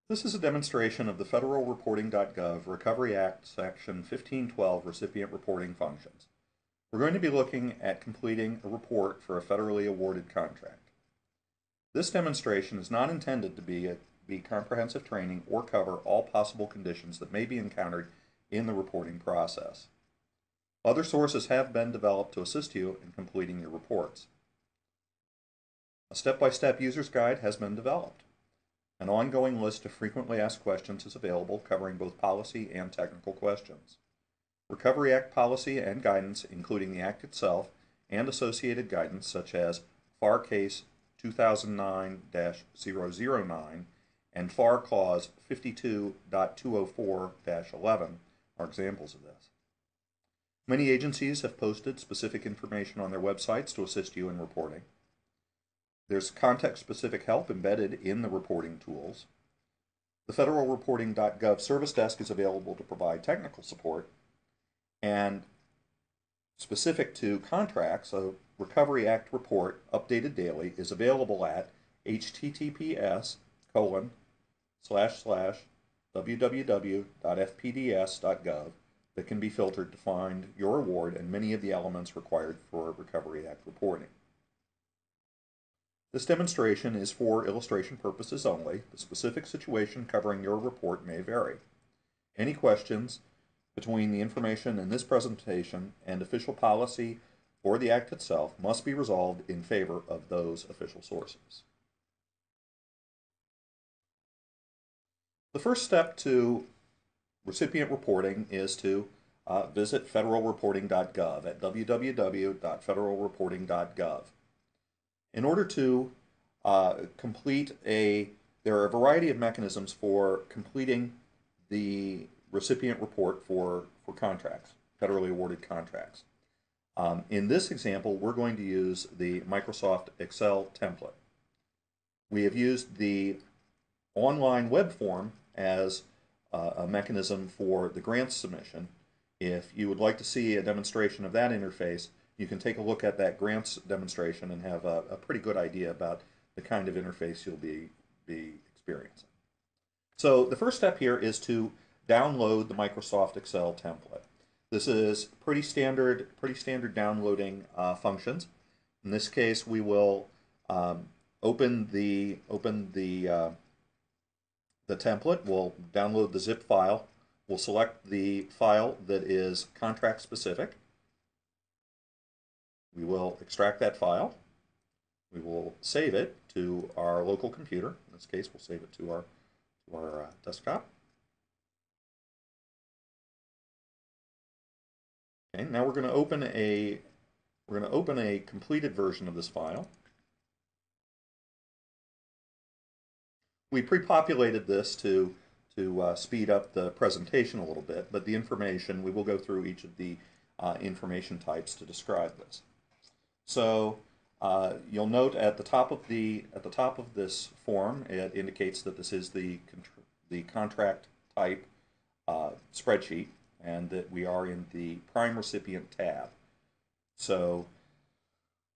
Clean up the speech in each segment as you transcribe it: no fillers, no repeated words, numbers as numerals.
This is a demonstration of the federalreporting.gov Recovery Act Section 1512 recipient reporting functions. We're going to be looking at completing a report for a federally awarded contract. This demonstration is not intended to be comprehensive training or cover all possible conditions that may be encountered in the reporting process. Other sources have been developed to assist you in completing your reports. A step-by-step user's guide has been developed. An ongoing list of frequently asked questions is available, covering both policy and technical questions. Recovery Act policy and guidance, including the Act itself and associated guidance such as FAR Case 2009-009 and FAR Clause 52.204-11 are examples of this. Many agencies have posted specific information on their websites to assist you in reporting. There's context-specific help embedded in the reporting tools. The federalreporting.gov service desk is available to provide technical support. And specific to contracts, a Recovery Act report updated daily is available at https://www.fpds.gov that can be filtered to find your award and many of the elements required for Recovery Act reporting. This demonstration is for illustration purposes only. The specific situation covering your report may vary. Any questions between the information in this presentation and official policy or the Act itself must be resolved in favor of those official sources. The first step to recipient reporting is to visit federalreporting.gov at www.federalreporting.gov. In order to there are a variety of mechanisms for completing the recipient report for contracts, federally awarded contracts. In this example, we're going to use the Microsoft Excel template. We have used the online web form as a mechanism for the grant submission. If you would like to see a demonstration of that interface, you can take a look at that grants demonstration and have a pretty good idea about the kind of interface you'll be experiencing. So the first step here is to download the Microsoft Excel template. This is pretty standard downloading functions. In this case, we will open the template. We'll download the zip file. We'll select the file that is contract specific. We will extract that file. We will save it to our local computer. In this case, we'll save it to our desktop. Okay, now we're going to open a completed version of this file. We pre-populated this to speed up the presentation a little bit, but the information, we will go through each of the information types to describe this. So you'll note at the top of this form, it indicates that this is the contract type spreadsheet, and that we are in the prime recipient tab. So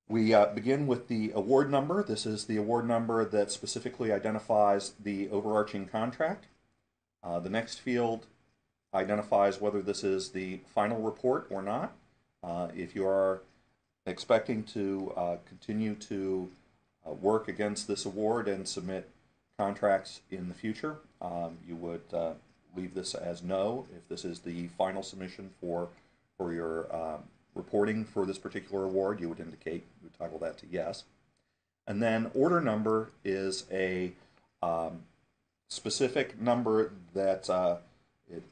we begin with the award number. This is the award number that specifically identifies the overarching contract. The next field identifies whether this is the final report or not. If you are expecting to continue to work against this award and submit contracts in the future, you would leave this as no. If this is the final submission for your reporting for this particular award, you would toggle that to yes. And then order number is a specific number that it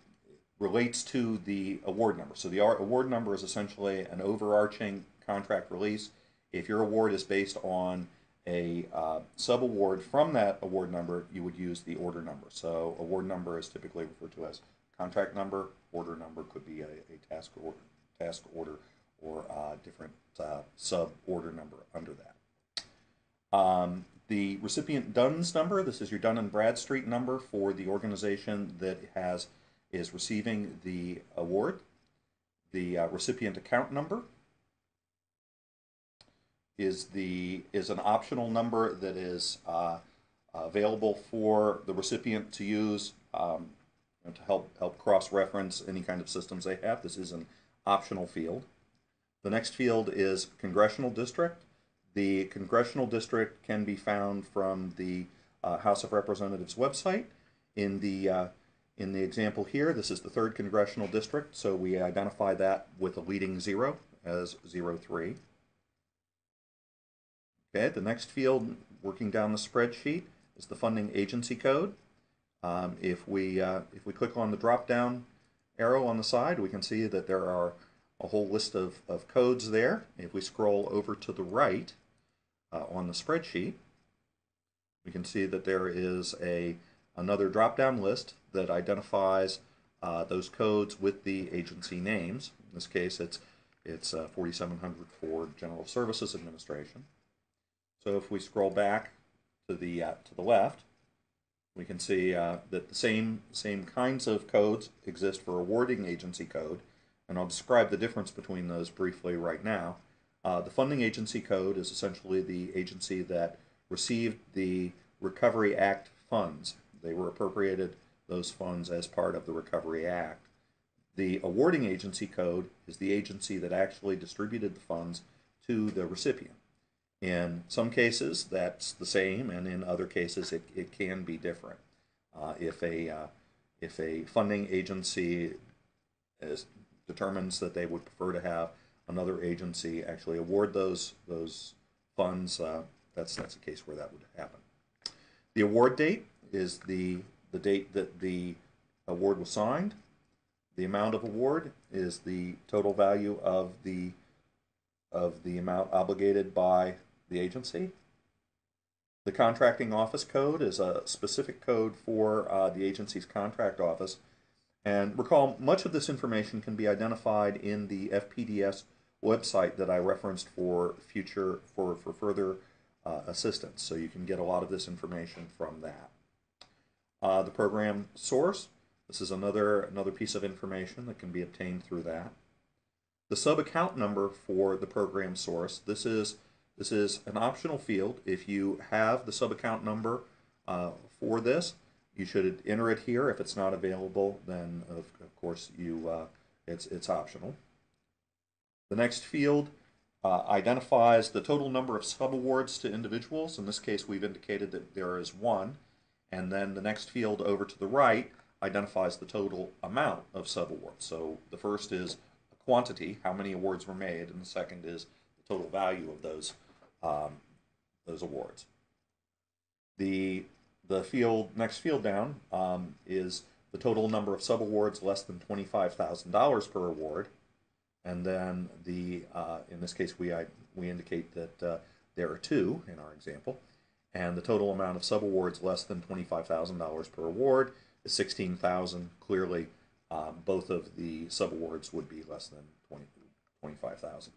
relates to the award number. So the award number is essentially an overarching contract release. If your award is based on a sub-award from that award number, you would use the order number. So award number is typically referred to as contract number. Order number could be a task order or a different sub-order number under that. The recipient DUNS number, this is your Dun & Bradstreet number for the organization that is receiving the award. The recipient account number is an optional number that is available for the recipient to use to help cross-reference any kind of systems they have. This is an optional field. The next field is congressional district. The congressional district can be found from the House of Representatives website. In the example here, this is the 3rd congressional district, so we identify that with a leading 0 as 03. Okay, the next field, working down the spreadsheet, is the funding agency code. If we click on the drop-down arrow on the side, we can see that there are a whole list of codes there. If we scroll over to the right on the spreadsheet, we can see that there is another drop-down list that identifies those codes with the agency names. In this case, it's 4700 for General Services Administration. So if we scroll back to the left, we can see that the same kinds of codes exist for awarding agency code, and I'll describe the difference between those briefly right now. The funding agency code is essentially the agency that received the Recovery Act funds. They were appropriated those funds as part of the Recovery Act. The awarding agency code is the agency that actually distributed the funds to the recipient. In some cases, that's the same, and in other cases, it can be different. If a funding agency determines that they would prefer to have another agency actually award those funds, that's a case where that would happen. The award date is the date that the award was signed. The amount of award is the total value of the amount obligated by the agency. The contracting office code is a specific code for the agency's contract office. And recall, much of this information can be identified in the FPDS website that I referenced for further assistance. So you can get a lot of this information from that. The program source, this is another piece of information that can be obtained through that. The sub-account number for the program source, this is an optional field. If you have the sub-account number for this, you should enter it here. If it's not available, then of course it's optional. The next field identifies the total number of subawards to individuals. In this case, we've indicated that there is 1. And then the next field over to the right identifies the total amount of subawards. So the first is a quantity, how many awards were made, and the second is the total value of those awards. The next field down is the total number of subawards less than $25,000 per award, and then in this case we indicate that there are 2 in our example, and the total amount of subawards less than $25,000 per award is $16,000. Clearly, both of the subawards would be less than $25,000.